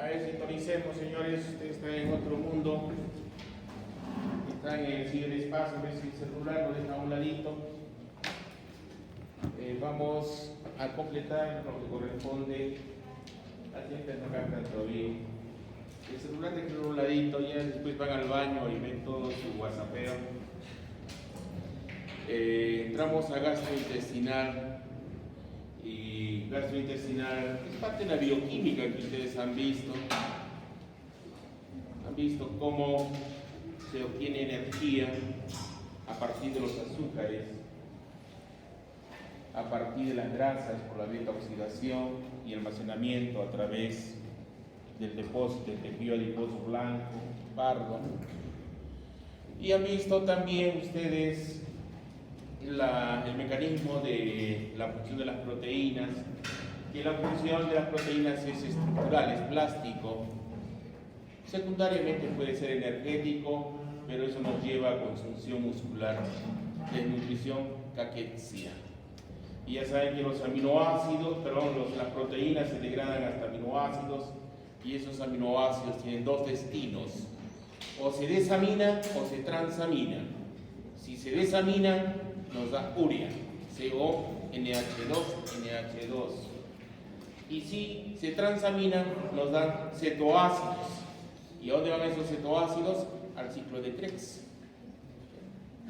A ver, sintonicemos, señores. Ustedes están en otro mundo. Están en el ciberespacio. A ver si el celular lo deja a un ladito. Vamos a completar lo que corresponde. La gente acá todavía. El celular deja a un ladito. Ya después van al baño y ven todo su whatsappeo. Entramos a gastrointestinal. Y gastrointestinal es parte de la bioquímica que ustedes han visto. Han visto cómo se obtiene energía a partir de los azúcares, a partir de las grasas por la beta oxidación y almacenamiento a través del depósito del tejido adiposo blanco, pardo. Y han visto también ustedes el mecanismo de la función de las proteínas, que la función de las proteínas es estructural, es plástico. Secundariamente puede ser energético, pero eso nos lleva a consunción muscular, desnutrición, caquexia. Y ya saben que los aminoácidos, las proteínas se degradan hasta aminoácidos, y esos aminoácidos tienen dos destinos: o se desamina o se transamina. Si se desamina, nos da urea, CONH2, y si se transamina, nos dan cetoácidos. ¿Y a dónde van esos cetoácidos? Al ciclo de Krebs,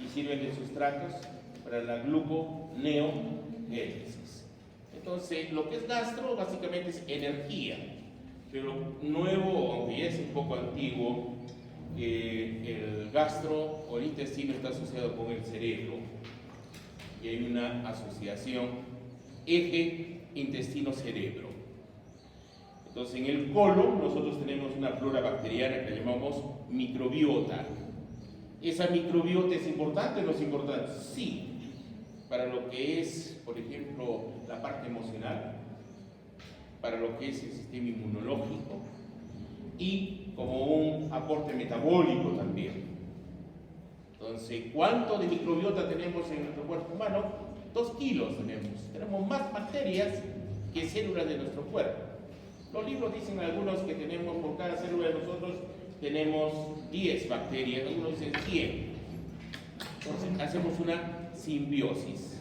y sirven de sustratos para la gluconeogénesis. Entonces, lo que es gastro básicamente es energía, pero nuevo, aunque ya es un poco antiguo, el gastro o el intestino está asociado con el cerebro. Y hay una asociación eje intestino-cerebro. Entonces, en el colon nosotros tenemos una flora bacteriana que llamamos microbiota. ¿Esa microbiota es importante o no es importante? Sí, para lo que es, por ejemplo, la parte emocional, para lo que es el sistema inmunológico y como un aporte metabólico también. Entonces, ¿cuánto de microbiota tenemos en nuestro cuerpo humano? 2 kilos tenemos. Tenemos más bacterias que células de nuestro cuerpo. Los libros dicen algunos que tenemos, por cada célula de nosotros, tenemos 10 bacterias, algunos dicen 100. Entonces, hacemos una simbiosis.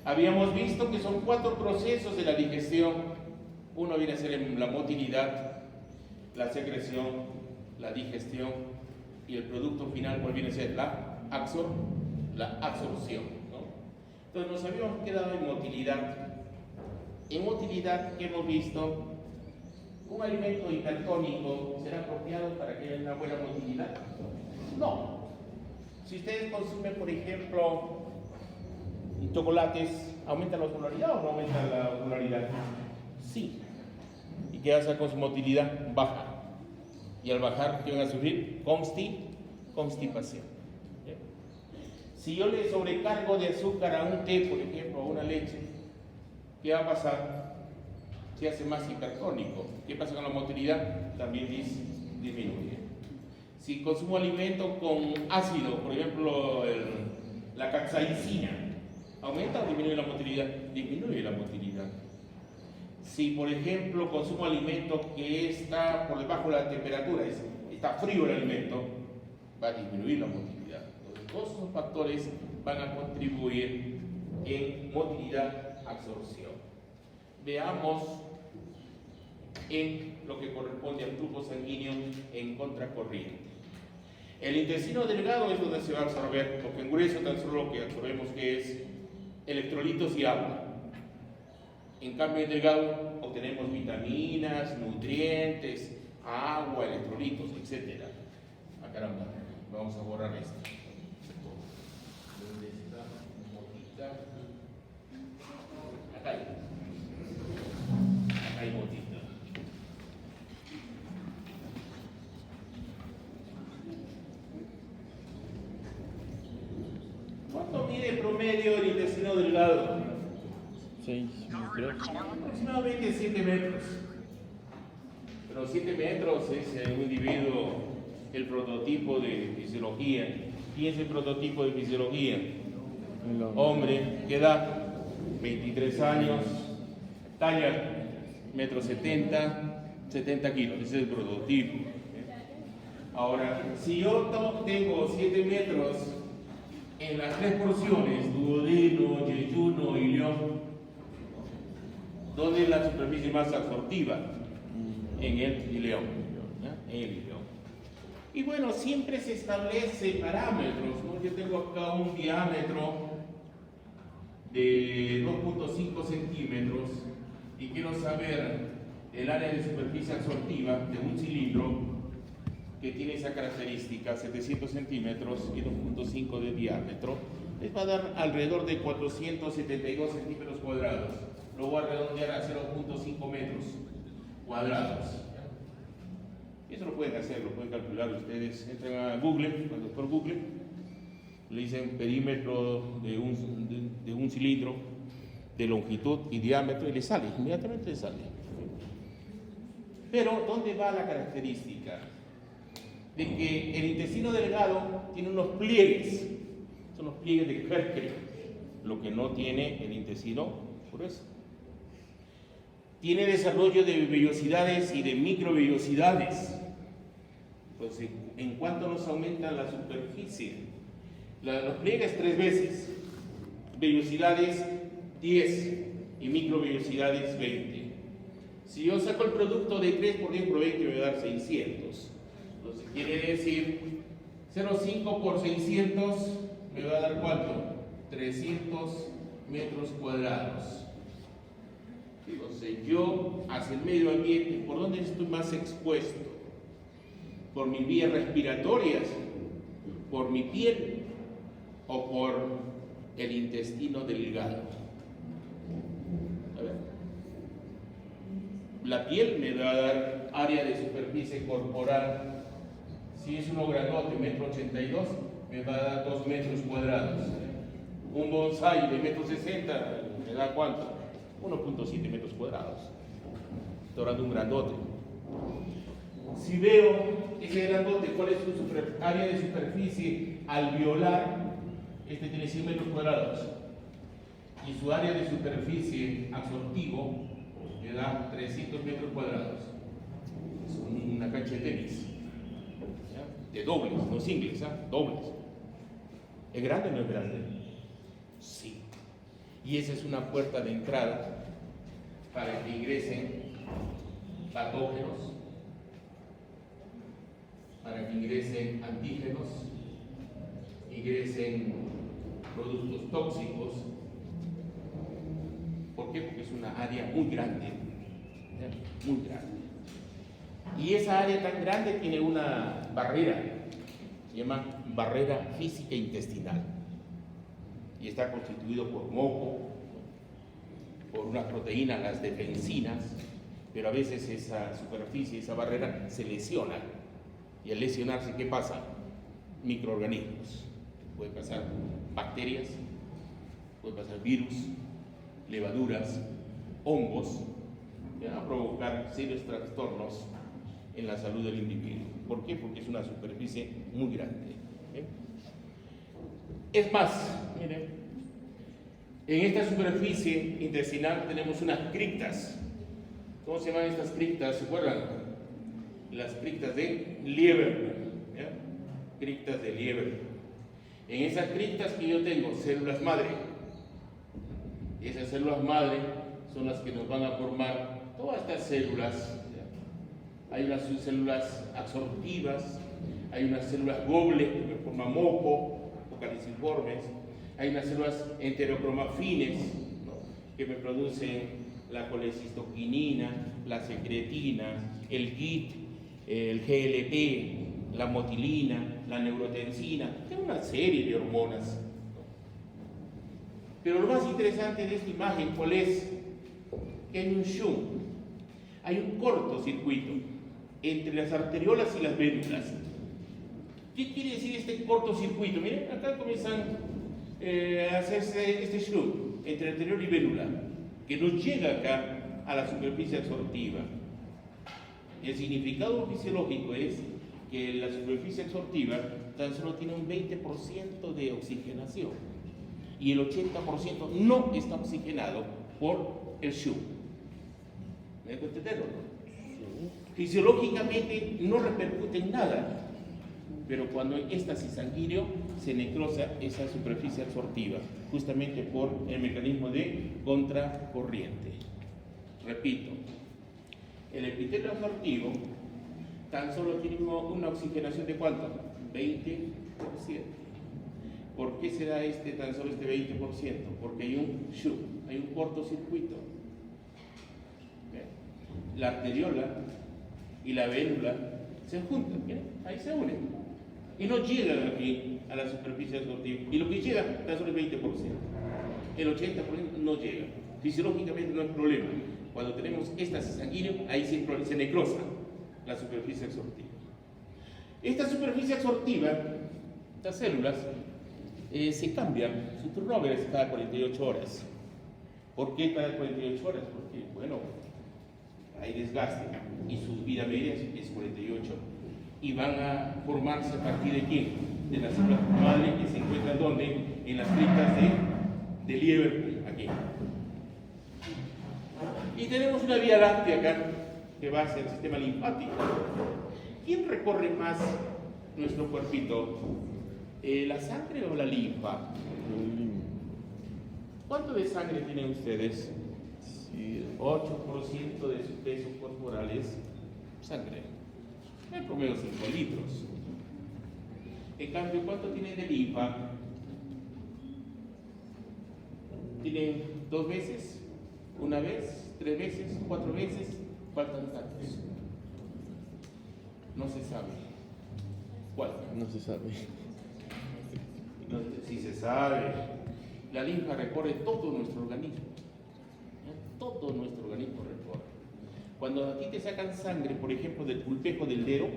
Habíamos visto que son 4 procesos de la digestión. Uno viene a ser la motilidad, la secreción, la digestión, y el producto final, ¿cuál viene a ser? La absorción, ¿no? Entonces nos habíamos quedado en motilidad. En motilidad, ¿qué hemos visto? ¿Un alimento hipertónico será apropiado para que haya una buena motilidad? No. Si ustedes consumen, por ejemplo, chocolates, ¿aumenta la osmolaridad o no aumenta la osmolaridad? Sí. ¿Y qué hace con su motilidad? Baja. Y al bajar, ¿qué van a sufrir? Constipación. ¿Sí? Si yo le sobrecargo de azúcar a un té, por ejemplo, a una leche, ¿qué va a pasar? Se hace más hipertónico. ¿Qué pasa con la motilidad? También disminuye. Si consumo alimento con ácido, por ejemplo, la capsaicina, ¿aumenta o disminuye la motilidad? Disminuye la motilidad. Si, por ejemplo, consumo alimento que está por debajo de la temperatura, está frío el alimento, va a disminuir la motilidad. Entonces, todos esos factores van a contribuir en motilidad, absorción. Veamos en lo que corresponde al flujo sanguíneo en contracorriente. El intestino delgado es donde se va a absorber, porque en grueso tan solo lo que absorbemos que es electrolitos y agua. En cambio, en delgado obtenemos vitaminas, nutrientes, agua, electrolitos, etc. Ah, caramba, vamos a borrar esto. ¿Dónde está? Motita. Acá hay. Acá hay motita. ¿Cuánto mide promedio el intestino delgado? 6 metros. Aproximadamente 7 metros. Pero 7 metros es un individuo, el prototipo de fisiología. ¿Quién es el prototipo de fisiología? Hombre, ¿qué edad? 23 años, talla 1,70 m, 70 kilos, ese es el prototipo. Ahora, si yo tengo 7 metros en las 3 porciones, duodeno, yeyuno y león, ¿dónde es la superficie más absortiva? En el ileón. En el ileón. Y bueno, siempre se establece parámetros, ¿no? Yo tengo acá un diámetro de 2.5 centímetros y quiero saber el área de superficie absortiva de un cilindro que tiene esa característica, 700 centímetros y 2.5 de diámetro, les va a dar alrededor de 472 centímetros cuadrados. Lo voy a redondear a 0.5 metros cuadrados. Eso lo pueden hacer, lo pueden calcular ustedes. Entran a Google, al doctor Google, le dicen perímetro de un cilindro de longitud y diámetro y le sale, inmediatamente le sale. Pero, ¿dónde va la característica? De que el intestino delgado tiene unos pliegues, son los pliegues de Kerkel, lo que no tiene el intestino grueso. Tiene desarrollo de vellosidades y de microvellosidades. Entonces, ¿en cuánto nos aumenta la superficie? Los pliegues 3 veces, vellosidades 10 y microvellosidades 20. Si yo saco el producto de 3 por 10 por 20 me va a dar 600. Entonces quiere decir 0,5 por 600 me va a dar ¿cuánto? 300 metros cuadrados. Entonces yo hacia el medio ambiente, ¿por dónde estoy más expuesto? ¿Por mis vías respiratorias? ¿Por mi piel? ¿O por el intestino delgado? A ver. La piel me va a dar área de superficie corporal. Si es uno grandote, 1,82 m, me va a dar 2 metros cuadrados. Un bonsai de 1,60 m, ¿me da cuánto? 1.7 metros cuadrados. Estoy hablando de un grandote. Si veo ese grandote, ¿cuál es su área de superficie alveolar? Este tiene 100 metros cuadrados. Y su área de superficie absortivo me da 300 metros cuadrados. Es una cancha de tenis. ¿Ya? De dobles, no singles, dobles. ¿Es grande o no es grande? Sí. Y esa es una puerta de entrada para que ingresen patógenos, para que ingresen antígenos, ingresen productos tóxicos. ¿Por qué? Porque es una área muy grande, muy grande. Y esa área tan grande tiene una barrera, se llama barrera física intestinal. Y está constituido por moco, por unas proteínas, las defensinas, pero a veces esa superficie, esa barrera se lesiona. Y al lesionarse, ¿qué pasa? Microorganismos. Puede pasar bacterias, puede pasar virus, levaduras, hongos, que van a provocar serios trastornos en la salud del individuo. ¿Por qué? Porque es una superficie muy grande. Es más, miren, en esta superficie intestinal tenemos unas criptas. ¿Cómo se llaman estas criptas? ¿Se acuerdan? Las criptas de Lieber. ¿Ya? Criptas de Lieber. En esas criptas que yo tengo, células madre. Y esas células madre son las que nos van a formar todas estas células. ¿Ya? Hay unas células absortivas, hay unas células gobles que forman moco, caliciformes, hay unas células enterocromafines, ¿no?, que me producen la colecistoquinina, la secretina, el GIT, el GLP, la motilina, la neurotensina, hay una serie de hormonas, ¿no? Pero lo más interesante de esta imagen, ¿cuál es? Que hay un shunt, hay un cortocircuito entre las arteriolas y las vénulas. ¿Qué quiere decir este cortocircuito? Miren, acá comienzan a hacerse este shunt entre arteriol y vérula, que nos llega acá a la superficie absortiva. Y el significado fisiológico es que la superficie absortiva tan solo tiene un 20% de oxigenación y el 80% no está oxigenado por el shunt. ¿Me dejo entenderlo? Sí. Fisiológicamente no repercute en nada, pero cuando hay éxtasis sanguíneo se necrosa esa superficie absortiva, justamente por el mecanismo de contracorriente. Repito, el epitelio absortivo tan solo tiene una oxigenación de ¿cuánto? 20%. ¿Por qué se da tan solo este 20%? Porque hay un shunt, hay un cortocircuito. La arteriola y la vélula se juntan, ¿bien? Ahí se unen. Y no llegan aquí a la superficie absortiva. Y lo que llega tan solo es 20%. El 80% no llega. Fisiológicamente no hay problema. Cuando tenemos éxtasis sanguíneo, ahí se necrosa la superficie absortiva. Esta superficie absortiva, estas células, se cambian, su turnover es cada 48 horas. ¿Por qué cada 48 horas? Porque, bueno, hay desgaste y su vida media es 48 y van a formarse a partir de ¿quién? De las células madre que se encuentran ¿dónde? En las criptas de Liverpool, aquí. Y tenemos una vía láctea acá que va hacia el sistema linfático. ¿Quién recorre más nuestro cuerpito? ¿La sangre o la linfa? ¿Cuánto de sangre tienen ustedes? 8% de su peso corporal es sangre. En promedio 5 litros. En cambio, ¿cuánto tienen de linfa? ¿Tienen 2 veces? ¿1 vez? 3 veces? 4 veces? Faltan tantos. No se sabe. ¿Cuál? No se sabe. No, sí se sabe. La linfa recorre todo nuestro organismo. Todo nuestro organismo recorre. Cuando a ti te sacan sangre, por ejemplo, del pulpejo del dedo,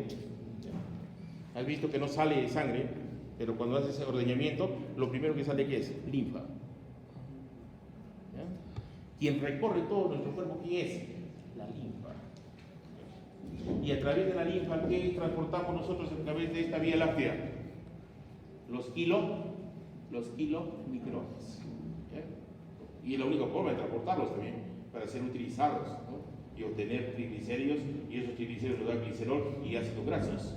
has visto que no sale sangre, pero cuando haces ese ordeñamiento, lo primero que sale, ¿qué es? Linfa. ¿Ya? Quien recorre todo nuestro cuerpo, ¿quién es? La linfa. Y a través de la linfa, ¿qué transportamos nosotros a través de esta vía láctea? Los kilomicrones. Y es la única forma de transportarlos también, para ser utilizados, ¿no? Y obtener triglicéridos, y esos triglicéridos nos dan glicerol y ácidos grasos.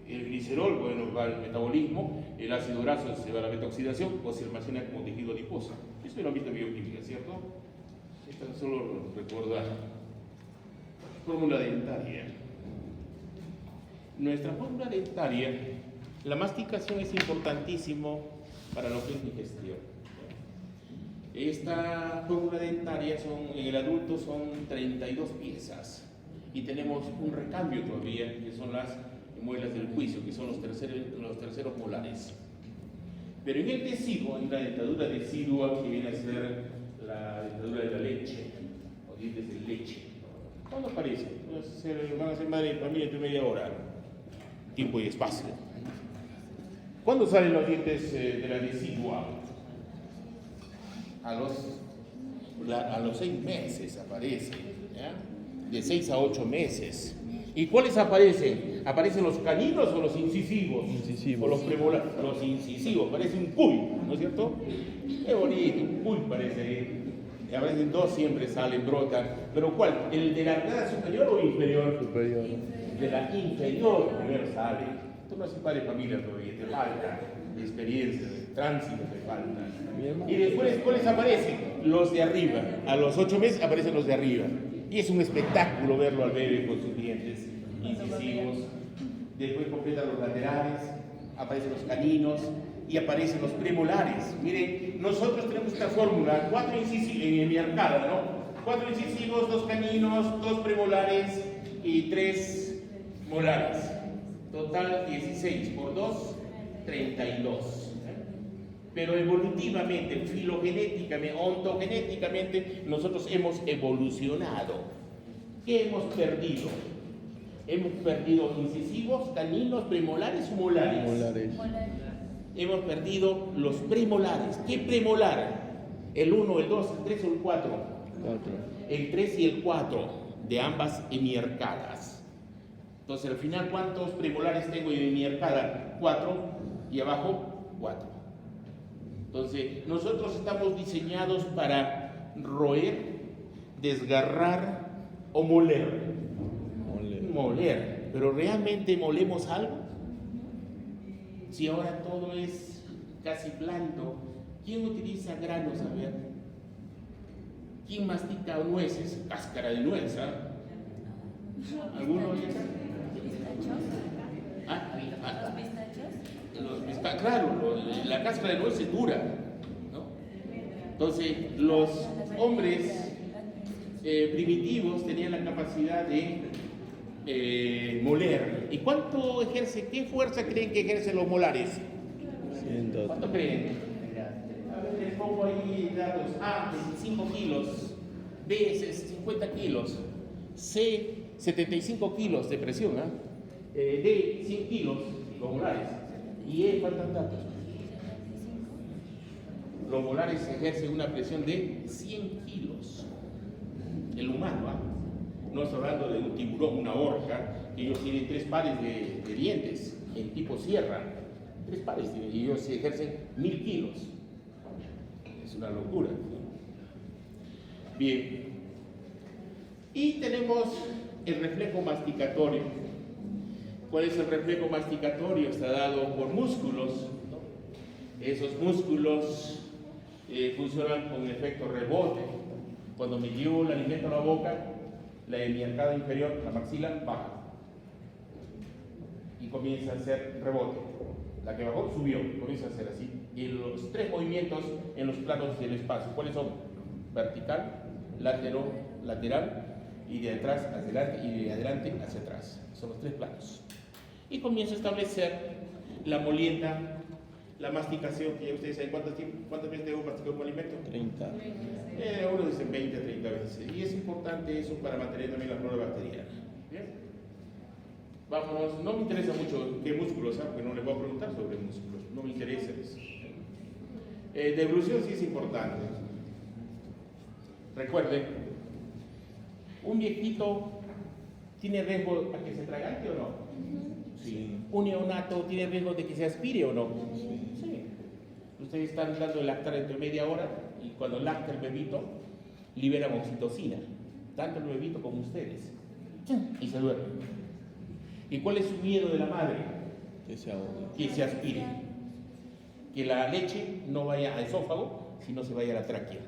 El glicerol, bueno, va al metabolismo, el ácido graso se va a la metaoxidación o se almacena como tejido adiposo. Eso lo han visto en bioquímica, ¿cierto? Esto es solo recordar. Fórmula dentaria. Nuestra fórmula dentaria, la masticación es importantísimo para lo que es digestión. Esta fórmula dentaria en el adulto son 32 piezas y tenemos un recambio todavía, que son las muelas del juicio, que son los terceros molares. Pero en el deciduo hay una dentadura decidua que viene a ser la dentadura de la leche, o dientes de leche. ¿Cuándo aparece? Van a ser madre de familia entre media hora, tiempo y espacio. ¿Cuándo salen los dientes de la decidua? A los 6 meses aparece, ¿ya? De 6 a 8 meses. ¿Y cuáles aparecen? ¿Aparecen los caninos o los incisivos? Incisivos. O los premolares. Los incisivos, parece un cuy, ¿no es cierto? Qué bonito, un cuy parece ahí. Aparecen 2, siempre salen, brotan. ¿Pero cuál? ¿El de la arcada superior o inferior? Superior. De la inferior primero sale. Tú no haces padre de familia todavía, te falta experiencia, de tránsito te falta. Y después, ¿cuáles aparecen? Los de arriba. A los 8 meses aparecen los de arriba. Y es un espectáculo verlo al bebé con sus dientes incisivos. Después completan los laterales, aparecen los caninos y aparecen los premolares. Miren, nosotros tenemos esta fórmula: 4 incisivos en mi arcada, ¿no? 4 incisivos, 2 caninos, 2 premolares y 3 molares. Total 16 por 2, 32. Pero evolutivamente, filogenéticamente, ontogenéticamente, nosotros hemos evolucionado. ¿Qué hemos perdido? Hemos perdido incisivos, caninos, premolares o molares. Molares. Hemos perdido los premolares. ¿Qué premolar? El 1, el 2, el 3 o el 4. 4. El 3 y el 4 de ambas hemiarcadas. Entonces, al final, ¿cuántos premolares tengo en mi arcada? 4 y abajo 4. Entonces, nosotros estamos diseñados para roer, desgarrar o moler. moler, pero ¿realmente molemos algo? Si ahora todo es casi blando, ¿quién utiliza granos? A ver, ¿quién mastica nueces? Cáscara de nuez, ¿ah? ¿Alguno oye eso? ¿Los pistachos? Claro, la cáscara de nuez es dura, ¿no? Entonces, los hombres primitivos tenían la capacidad de moler. ¿Y cuánto ejerce, qué fuerza creen que ejercen los molares? 100. ¿Cuánto creen? A ver, les pongo ahí datos. A, 25 kilos. B, 50 kilos. C, 75 kilos de presión. D, 100 kilos, los molares. Y E, faltan datos. Los molares ejercen una presión de 100 kilos. El humano, no estoy hablando de un tiburón, una orca, que ellos tienen 3 pares de dientes, en tipo sierra. 3 pares, y ellos ejercen 1000 kilos. Es una locura. Bien. Y tenemos el reflejo masticatorio. ¿Cuál es el reflejo masticatorio? Está dado por músculos, ¿no? Esos músculos funcionan con efecto rebote. Cuando me llevo el alimento a la boca, mi arcada inferior, la maxila, baja y comienza a hacer rebote. La que bajó subió, comienza a hacer así. Y los 3 movimientos en los planos del espacio, ¿cuáles son? Vertical, lateral y de atrás hacia adelante y de adelante hacia atrás. Son los 3 planos. Y comienza a establecer la molienda, la masticación, que ya ustedes saben cuántas veces debo masticar un alimento. 30. Uno dice 20 a 30 veces. Y es importante eso para mantener también la flora bacteriana. ¿Bien? Vámonos, no me interesa mucho qué músculos, porque no les voy a preguntar sobre músculos, no me interesa eso. Deglución sí es importante. Recuerden, un viejito tiene riesgo a que se tragante o no. Sí. Un neonato tiene riesgo de que se aspire o no. Sí. Ustedes están dando el lactar entre media hora y cuando lacta el bebito libera oxitocina, tanto el bebito como ustedes, y se duerme. ¿Y cuál es su miedo de la madre? Que se ahogue. Que se aspire, que la leche no vaya al esófago, sino se vaya a la tráquea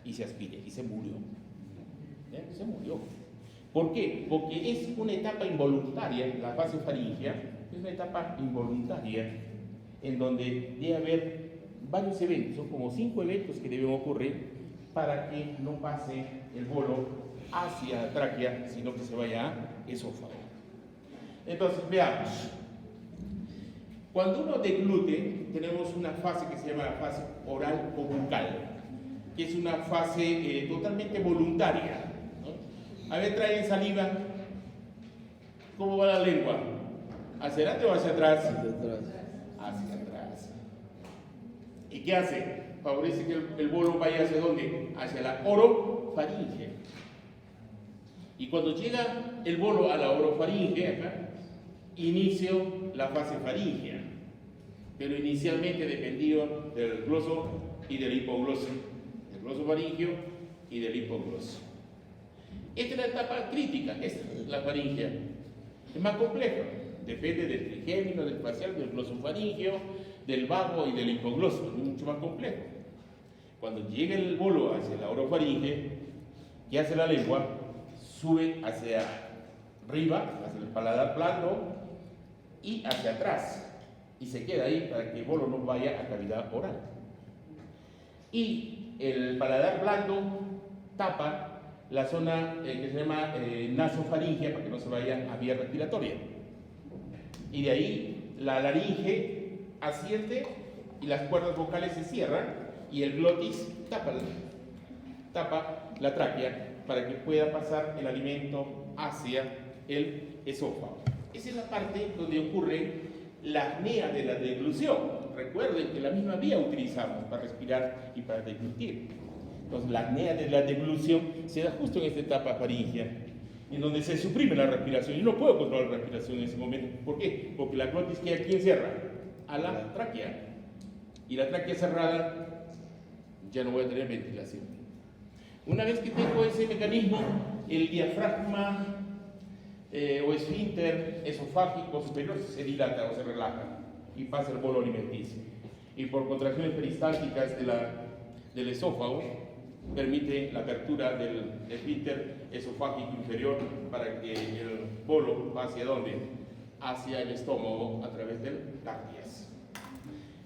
y se aspire, y se murió. Se murió. ¿Por qué? Porque es una etapa involuntaria, la fase faríngea es una etapa involuntaria en donde debe haber varios eventos, son como 5 eventos que deben ocurrir para que no pase el bolo hacia la tráquea, sino que se vaya a esófago. Entonces, veamos. Cuando uno deglute, tenemos una fase que se llama la fase oral o bucal, que es una fase totalmente voluntaria. A ver, traen saliva. ¿Cómo va la lengua? ¿Hacia adelante o hacia atrás? Hacia atrás. Hacia atrás. ¿Y qué hace? Favorece que el bolo vaya hacia dónde? Hacia la orofaringe. Y cuando llega el bolo a la orofaringe, acá, inicio la fase faríngea. Pero inicialmente dependido del gloso y del hipogloso. Del gloso faríngeo y del hipogloso. Esta es la etapa crítica, esta es la faringea. Es más compleja, depende del trigémino, del facial, del glosofaringeo, del vago y del hipogloso, es mucho más complejo. Cuando llega el bolo hacia la orofaringe, ¿qué hace la lengua? Sube hacia arriba, hacia el paladar blando y hacia atrás, y se queda ahí para que el bolo no vaya a cavidad oral. Y el paladar blando tapa la zona que se llama nasofaringea para que no se vaya a vía respiratoria. Y de ahí la laringe asciende y las cuerdas vocales se cierran y el glotis tapa la tráquea para que pueda pasar el alimento hacia el esófago. Esa es la parte donde ocurre la apnea de la deglución. Recuerden que la misma vía utilizamos para respirar y para deglutir. Entonces, la apnea de la deglución se da justo en esta etapa faríngea, en donde se suprime la respiración. Yo no puedo controlar la respiración en ese momento. ¿Por qué? Porque la glotis queda aquí cierra a la tráquea. Y la tráquea cerrada, ya no voy a tener ventilación. Una vez que tengo ese mecanismo, el diafragma o esfínter esofágico superior se dilata o se relaja y pasa el bolo alimenticio. Y por contracciones peristálticas del esófago permite la apertura del esfínter esofágico inferior para que el bolo va hacia dónde, hacia el estómago a través del cardias.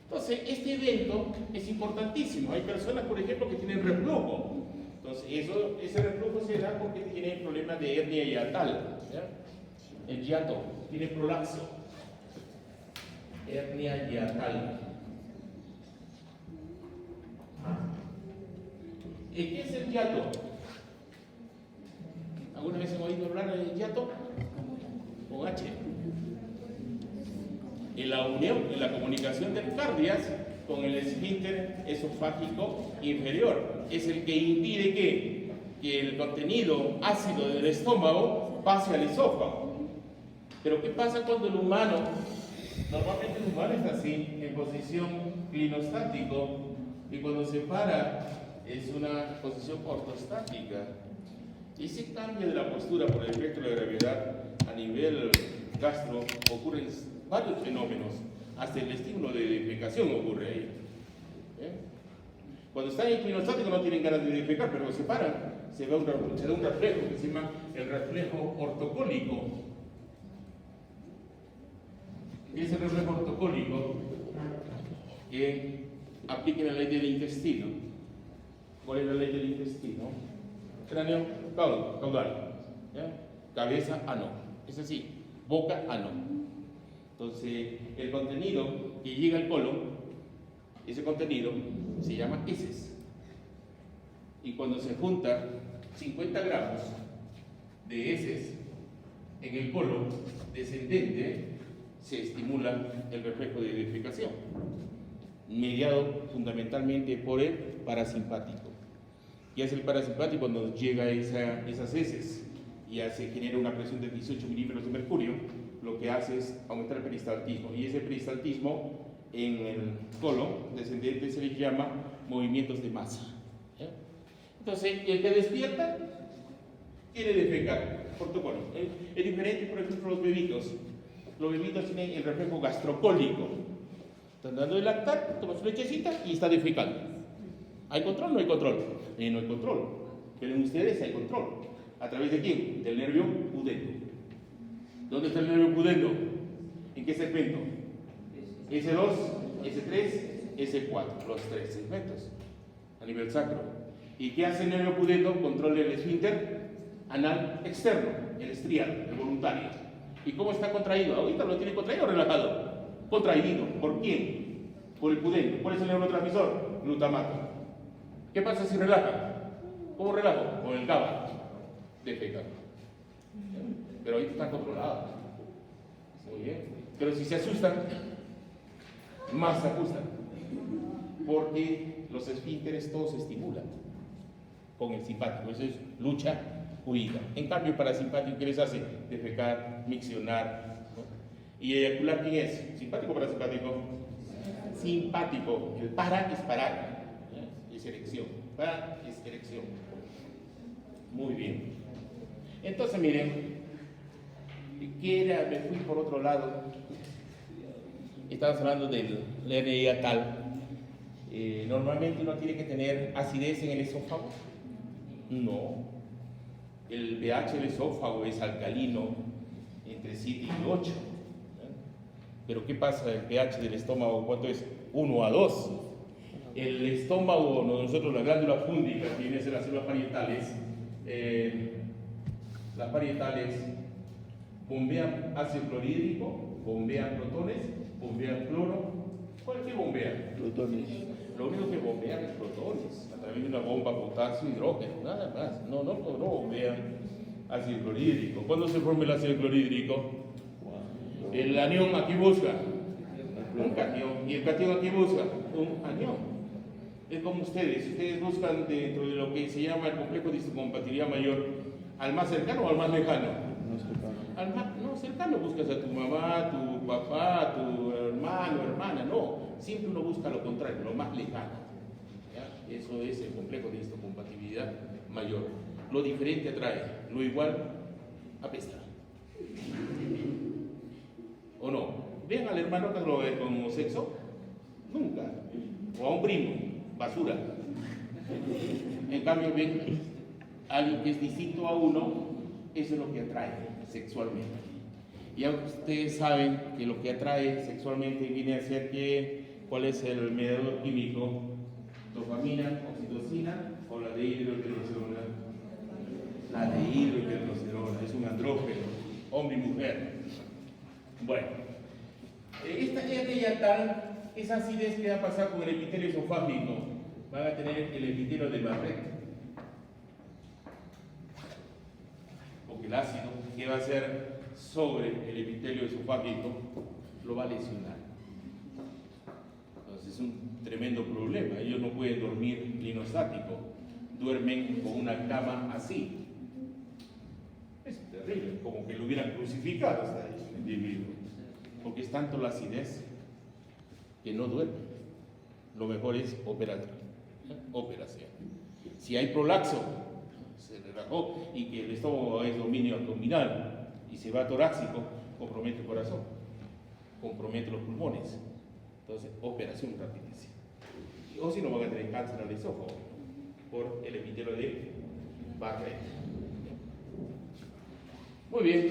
Entonces, este evento es importantísimo. Hay personas, por ejemplo, que tienen reflujo. Entonces, ese reflujo se da porque tienen problemas de hernia hiatal. El hiato tiene prolapso. Hernia hiatal. ¿Qué es el hiato? ¿Alguna vez hemos oído hablar del hiato? Con H. En la unión, en la comunicación del cardias con el esfínter esofágico inferior. Es el que impide que el contenido ácido del estómago pase al esófago. Pero ¿qué pasa cuando el humano, normalmente el humano está así, en posición clinostático, y cuando se para es una posición ortostática? Y ese cambio de la postura por el efecto de la gravedad a nivel gastro ocurren varios fenómenos, hasta el estímulo de defecación ocurre ahí. Cuando están en clinostático no tienen ganas de defecar, pero se paran, se da un reflejo que se llama el reflejo ortocólico. ¿Qué es el reflejo ortocólico? Apliquen la ley del intestino. ¿Cuál es la ley del intestino? Cráneo, caudal. ¿Ya? Cabeza, ano. Es así. Boca, ano. Entonces, el contenido que llega al colon, ese contenido se llama heces. Y cuando se junta 50 gramos de heces en el colon descendente, se estimula el reflejo de defecación, mediado fundamentalmente por el parasimpático. Y es el parasimpático cuando llega esas heces y se genera una presión de 18 milímetros de mercurio, lo que hace es aumentar el peristaltismo. Y ese peristaltismo en el colon descendente se les llama movimientos de masa. Entonces, el que despierta quiere defecar por tu colon. Es diferente, por ejemplo, los bebitos. Los bebitos tienen el reflejo gastrocólico. Están dando de lactar, toma su lechecita y está defecando. ¿Hay control? No hay control. No hay control. Pero en ustedes hay control. ¿A través de quién? Del nervio pudendo. ¿Dónde está el nervio pudendo? ¿En qué segmento? S2, S3, S4. Los tres segmentos a nivel sacro. ¿Y qué hace el nervio pudendo? Controla el esfínter anal externo, el estrial, el voluntario. ¿Y cómo está contraído? Ahorita lo tiene contraído o relajado. Contraído. ¿Por quién? Por el pudendo. ¿Cuál es el neurotransmisor? Glutamato. ¿Qué pasa si relaja? ¿Cómo relajo? Con el GABA. Defeca. Pero ahorita está controlado. Muy bien. Pero si se asustan, más se ajustan. Porque los esfínteres todos se estimulan con el simpático. Eso es lucha, huida. En cambio, el parasimpático, ¿qué les hace? Defecar, miccionar. ¿No? ¿Y eyacular quién es? ¿Simpático o parasimpático? Simpático. El para es parar. Es erección. Para es erección. Muy bien. Entonces, miren, me fui por otro lado. Estamos hablando del hernia hiatal. Normalmente uno tiene que tener acidez en el esófago. No. El pH del esófago es alcalino entre 7 y 8. Pero ¿qué pasa? El pH del estómago, ¿cuánto es? 1 a 2. El estómago, nosotros, la glándula fúndica, que viene a ser las células parietales, bombean ácido clorhídrico, bombean protones, bombean cloro. ¿Cuál es que bombea? Protones. Lo único que bombean es protones, a través de una bomba potasio hidrógeno, nada más. No bombean ácido clorhídrico. ¿Cuándo se forma el ácido clorhídrico? El anión aquí busca un catión. ¿Y el catión aquí busca? Un anión. Es como ustedes buscan dentro de lo que se llama el complejo de histocompatibilidad mayor, ¿al más cercano o al más lejano? No cercano. No cercano, buscas a tu mamá, tu papá, tu hermano, hermana, no. Siempre uno busca lo contrario, lo más lejano. ¿Ya? Eso es el complejo de histocompatibilidad mayor. Lo diferente atrae, lo igual apesta. ¿Ven al hermano que lo ve con sexo? Nunca. O a un primo, basura. En cambio, ven a alguien que es distinto a uno, eso es lo que atrae sexualmente. Ya ustedes saben que lo que atrae sexualmente viene a ser ¿cuál es el mediador químico? Dopamina, oxitocina o la de hidroquerosena. La de hidroquerosena, es un andrógeno, hombre y mujer. Bueno, esta hernia tal, esa acidez que va a pasar con el epitelio esofágico, van a tener el epitelio de Barrett. Porque el ácido que va a hacer sobre el epitelio esofágico lo va a lesionar. Entonces es un tremendo problema. Ellos no pueden dormir linostático, duermen con una cama así. Es terrible, como que lo hubieran crucificado hasta el individuo, porque es tanto la acidez que no duerme. Lo mejor es operación. Si hay prolapso, se relajó y que el estómago es dominio abdominal y se va torácico, compromete el corazón, compromete los pulmones. Entonces, operación rapidísima. O si no, van a tener cáncer al esófago por el epitelio de Barrett. Muy bien.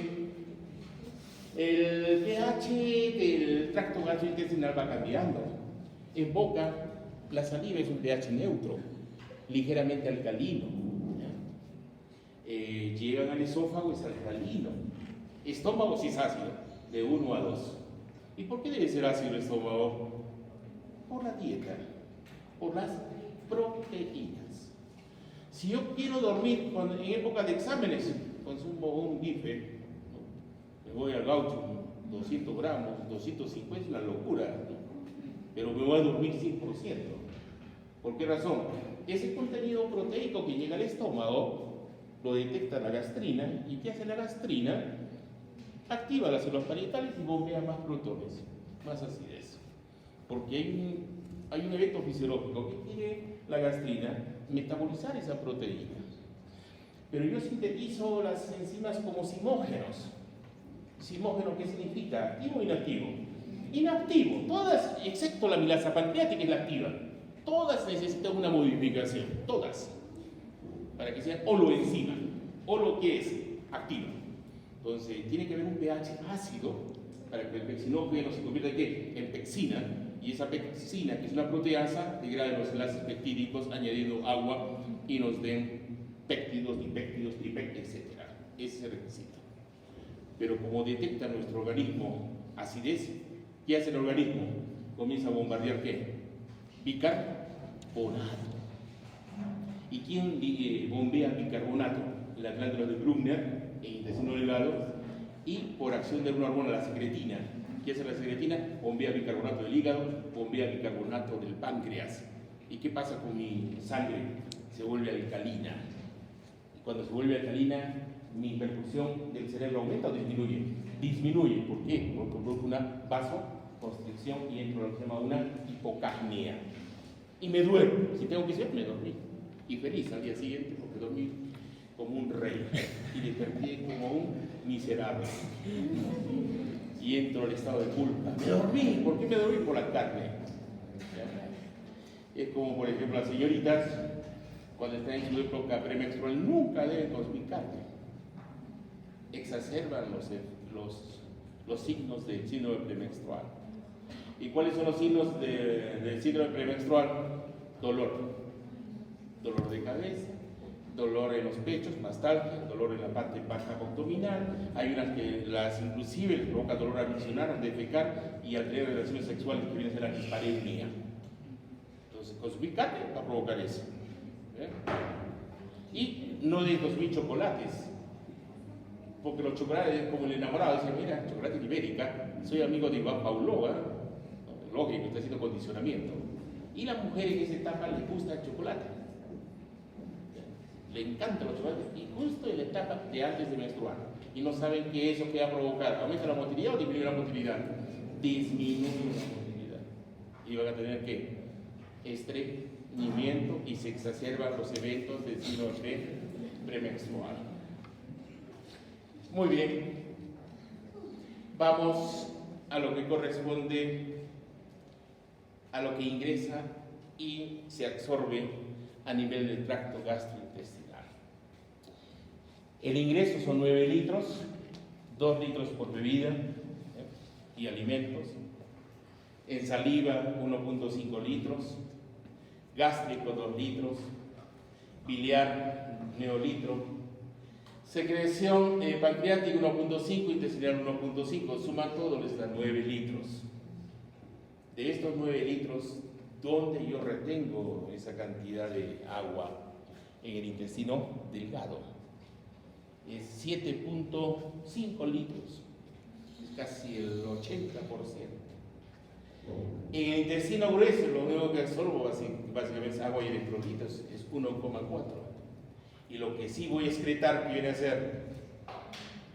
El pH del tracto gastrointestinal va cambiando. En boca, la saliva es un pH neutro, ligeramente alcalino. Llegan al esófago, es alcalino. Estómago sí es ácido, de 1 a 2. ¿Y por qué debe ser ácido el estómago? Por la dieta, por las proteínas. Si yo quiero dormir en época de exámenes, consumo un bife, ¿no? Me voy al gaucho, 200 gramos, 250, es una locura, ¿no? Pero me voy a dormir 100%. ¿Por qué razón? Ese contenido proteico que llega al estómago lo detecta la gastrina, y ¿qué hace la gastrina? Activa las células parietales y bombea más protones, más acidez. Porque hay un evento fisiológico que tiene la gastrina, metabolizar esa proteína. Pero yo sintetizo las enzimas como simógenos. ¿Simógeno qué significa? ¿Activo o inactivo? Inactivo. Todas, excepto la milasa pancreática, es la activa. Todas necesitan una modificación, todas, para que sean holoenzima. Holo, ¿qué es? Activa. Entonces, tiene que haber un pH ácido para que el pexinógeno se convierta ¿en qué? En pexina, y esa pexina, que es una proteasa, degrade los enlaces peptídicos añadiendo agua y nos den péptidos, dipéptidos, tripéptidos, etc. Ese es el requisito. Pero como detecta nuestro organismo acidez, ¿qué hace el organismo? Comienza a bombardear ¿qué? Bicarbonato. ¿Y quién bombea bicarbonato? La glándula de Brunner, el intestino delgado, y por acción de una hormona, la secretina. ¿Qué hace la secretina? Bombea bicarbonato del hígado, bombea bicarbonato del páncreas. ¿Y qué pasa con mi sangre? Se vuelve alcalina. Y cuando se vuelve alcalina, mi perfusión del cerebro aumenta o disminuye. Disminuye. ¿Por qué? Porque produce una vasoconstricción y entro en lo que se llama una hipocapnia. Y me duermo. Si tengo que ser, me dormí. Y feliz al día siguiente porque dormí como un rey y desperté como un miserable. Y entro al estado de culpa. Me dormí. ¿Por qué me dormí? Por la carne. Es como, por ejemplo, las señoritas, cuando están en su época premenstrual, nunca deben consumir carne. Exacerban los signos del síndrome premenstrual. ¿Y cuáles son los signos del síndrome premenstrual? Dolor de cabeza, dolor en los pechos, mastalgia, dolor en la parte baja abdominal. Hay unas que inclusive les provoca dolor al misionar, al defecar y al tener relaciones sexuales, que viene a ser la dispareunia. Entonces, consumir carne va a provocar eso. Y no de consumir chocolates, porque los chocolates, como el enamorado, dice: mira, chocolate ibérica, soy amigo de Iván Pavlova, lógico, está haciendo condicionamiento. Y las mujeres en esa etapa les gusta el chocolate. Le encantan los chocolates, y justo en la etapa de antes de menstruar, y no saben que eso que va a provocar, ¿aumenta la motilidad o disminuye la motilidad? Disminuye la motilidad. Y van a tener ¿qué? Estreñimiento, y se exacerban los eventos del síndrome premenstrual. Muy bien. Vamos a lo que corresponde a lo que ingresa y se absorbe a nivel del tracto gastrointestinal. El ingreso son 9 litros, 2 litros por bebida y alimentos. En saliva 1.5 litros, gástrico 2 litros, biliar medio litro, secreción pancreática 1.5, intestinal 1.5, suma todo les da 9 litros. De estos 9 litros, ¿dónde yo retengo esa cantidad de agua? En el intestino delgado. Es 7.5 litros, es casi el 80%. En el intestino grueso, lo único que absorbo básicamente es agua y electrolitos, es 1,4. Y lo que sí voy a excretar, que viene a ser,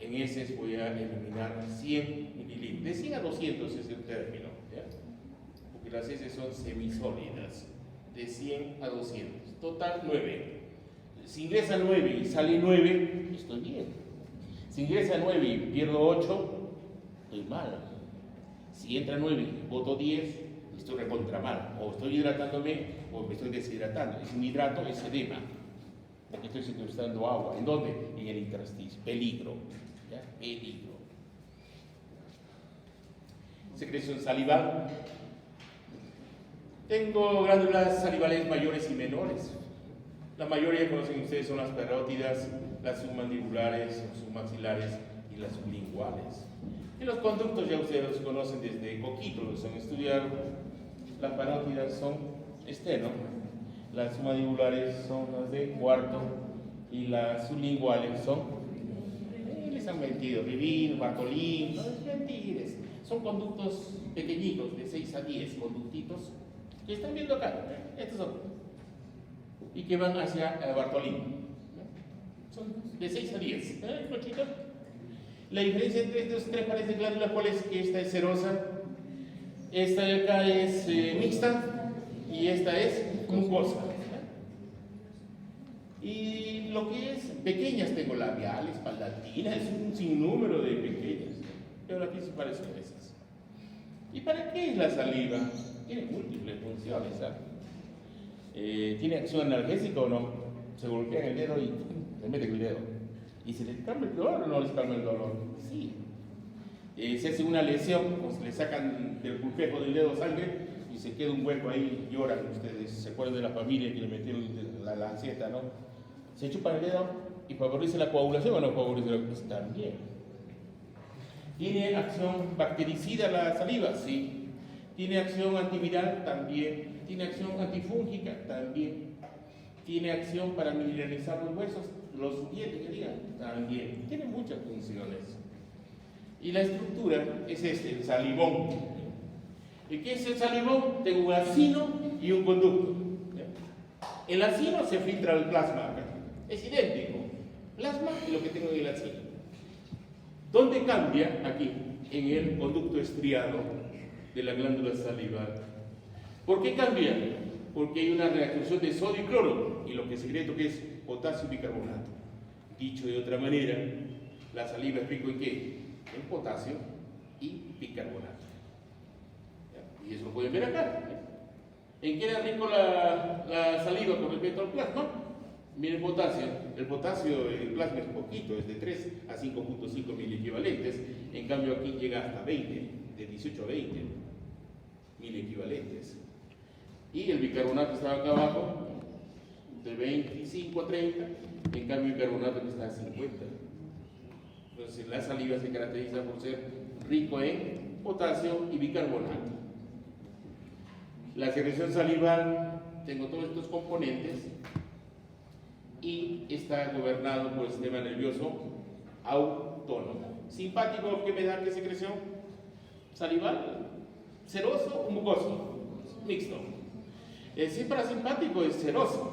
en heces voy a eliminar 100 mililitros. De 100 a 200 es el término, ¿ya? Porque las heces son semisólidas. De 100 a 200. Total 9. Si ingresa 9 y sale 9, estoy bien. Si ingresa 9 y pierdo 8, estoy mal. Si entra 9 y boto 10, estoy recontra mal. O estoy hidratándome o me estoy deshidratando. Es un hidrato, es edema. Porque estoy secuestrando agua. ¿En dónde? En el intersticio. Peligro. ¿Ya? Peligro. Secreción salival. Tengo glándulas salivales mayores y menores. La mayoría conocen ustedes son las parótidas, las submandibulares, submaxilares y las sublinguales. Y los conductos ya ustedes los conocen desde coquito, los han estudiado. Las parótidas son esteno, las submandibulares son las de cuarto y las sublinguales son, les han mentido, Rivin, Bartolín, no es mentiras. Son conductos pequeñitos, de 6 a 10 conductitos, que están viendo acá, estos son. Y que van hacia Bartolín. Son de 6 a 10. Cochito. La diferencia entre estos tres pares de glándulas, ¿cuál es? Que esta es serosa, esta de acá es mixta y esta es mucosa. Y lo que es pequeñas, tengo labiales, palatinas, es un sinnúmero de pequeñas. Pero aquí se parecen a esas. ¿Y para qué es la saliva? Tiene múltiples funciones, ¿sabes? ¿Tiene acción analgésica o no? Se golpea el dedo y le mete el dedo. ¿Y se les calma el dolor o no les calma el dolor? Sí. Se hace una lesión, pues le sacan del pulpejo del dedo sangre y se queda un hueco ahí, lloran ustedes. ¿Se acuerdan de la familia que le metieron la lanceta, no? Se chupa el dedo y favorece la coagulación o no favorece la coagulación. Pues también. ¿Tiene acción bactericida la saliva? Sí. ¿Tiene acción antiviral? También. ¿Tiene acción antifúngica? También. ¿Tiene acción para mineralizar los huesos? Los dientes, que digan, también. Tiene muchas funciones. Y la estructura es el salivón. ¿Y qué es el salivón? Tengo un acino y un conducto. El acino se filtra al plasma acá. Es idéntico. Plasma y lo que tengo en el acino. ¿Dónde cambia? Aquí, en el conducto estriado de la glándula salival. ¿Por qué cambia? Porque hay una reacción de sodio y cloro, y lo que secreto que es potasio y bicarbonato. Dicho de otra manera, la saliva es rico en ¿qué? En potasio y bicarbonato. ¿Ya? Y eso lo pueden ver acá. ¿En qué era rico la saliva con respecto al plasma? Miren potasio. El potasio en el plasma es poquito, es de 3 a 5.5 mil equivalentes. En cambio aquí llega hasta 20, de 18 a 20 mil equivalentes. Y el bicarbonato estaba acá abajo, de 25 a 30, en cambio el bicarbonato está a 50. Entonces la saliva se caracteriza por ser rico en potasio y bicarbonato. La secreción salival, tengo todos estos componentes y está gobernado por el sistema nervioso autónomo. Simpático, ¿qué me da? ¿Qué secreción? Salival, seroso o mucoso, mixto. Si es parasimpático es seroso,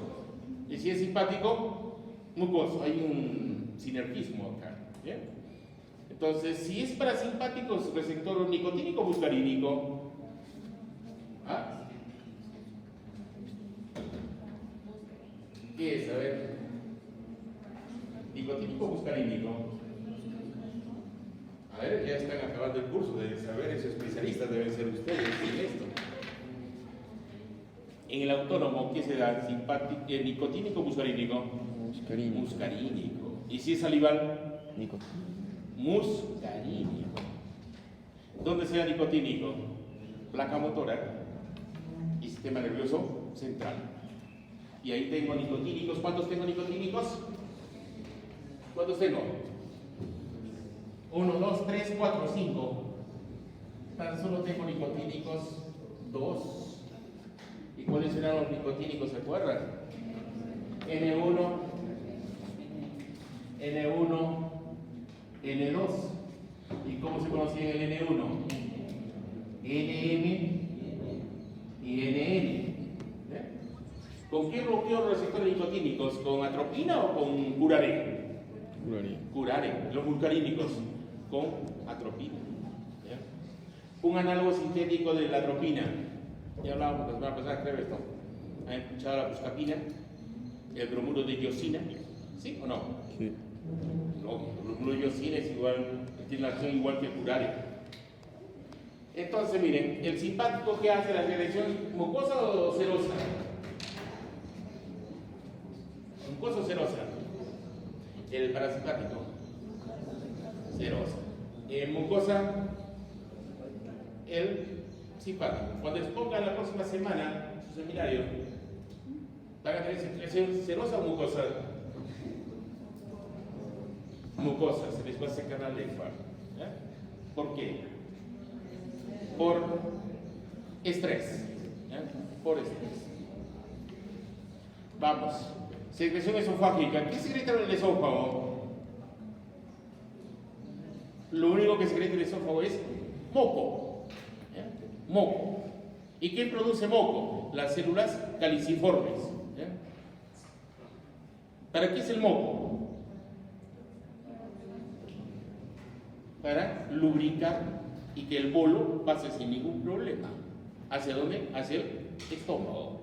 y si es simpático, mucoso. Hay un sinergismo acá. ¿Bien? Entonces, si es parasimpático, es receptor nicotínico o muscarínico. ¿Ah? ¿Qué es? A ver. ¿Nicotínico o muscarínico? A ver. ver, ya están acabando el curso, deben saber, esos especialistas deben ser ustedes en esto. En el autónomo, ¿qué se da? ¿Nicotínico o muscarínico? Muscarínico. Muscarínico. ¿Y si es salival? Nicotínico. Muscarínico. ¿Dónde se da nicotínico? Placa motora y sistema nervioso central. Y ahí tengo nicotínicos. ¿Cuántos tengo nicotínicos? ¿Cuántos tengo? 1, 2, 3, 4, 5. Tan solo tengo nicotínicos 2. ¿Y cuáles serán los nicotínicos? ¿Se acuerdan? N1, N1, N2. ¿Y cómo se conocía el N1? NM y NN. ¿Con qué bloqueo los receptores nicotínicos? ¿Con atropina o con curare? Curare, los muscarínicos, con atropina. ¿Ya? Un análogo sintético de la atropina. Ya hablábamos la semana pasada, creo esto. ¿Han escuchado la buscapina? El bromuro de iosina. ¿Sí o no? Sí. No, el bromuro de iosina es igual, tiene la acción igual que el curare. Entonces, miren, ¿el simpático qué hace? ¿La secreción mucosa o serosa? ¿Mucosa o serosa? El parasimpático. Serosa. Mucosa, el simpático. Cuando expongan la próxima semana su seminario, ¿van a tener secreción serosa o mucosa? Mucosa, se les va a hacer canal de Ekfar. ¿Por qué? Por estrés. ¿Ya? Por estrés. Vamos. Secreción esofágica. ¿Qué secreta el esófago? Lo único que secreta el esófago es moco. ¿Ya? Moco. ¿Y qué produce moco? Las células caliciformes. ¿Ya? ¿Para qué es el moco? Para lubricar y que el bolo pase sin ningún problema. ¿Hacia dónde? Hacia el estómago.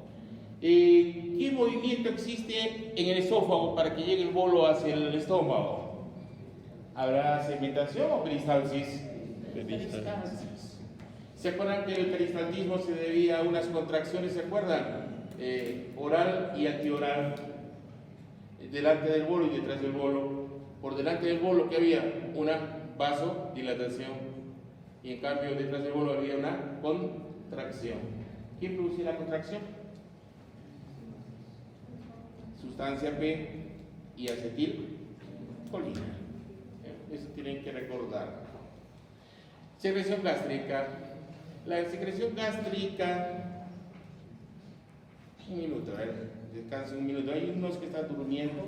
¿Qué movimiento existe en el esófago para que llegue el bolo hacia el estómago? ¿Habrá segmentación o peristalsis? Peristalsis. ¿Se acuerdan que el peristaltismo se debía a unas contracciones, se acuerdan? Oral y antioral, delante del bolo y detrás del bolo. Por delante del bolo, ¿qué había? Una vasodilatación. Y en cambio, detrás del bolo había una contracción. ¿Quién producía la contracción? Sustancia P y acetilcolina. Eso tienen que recordar. Secreción gástrica. La secreción gástrica. Un minuto, a ver, descansen un minuto. Hay unos que están durmiendo.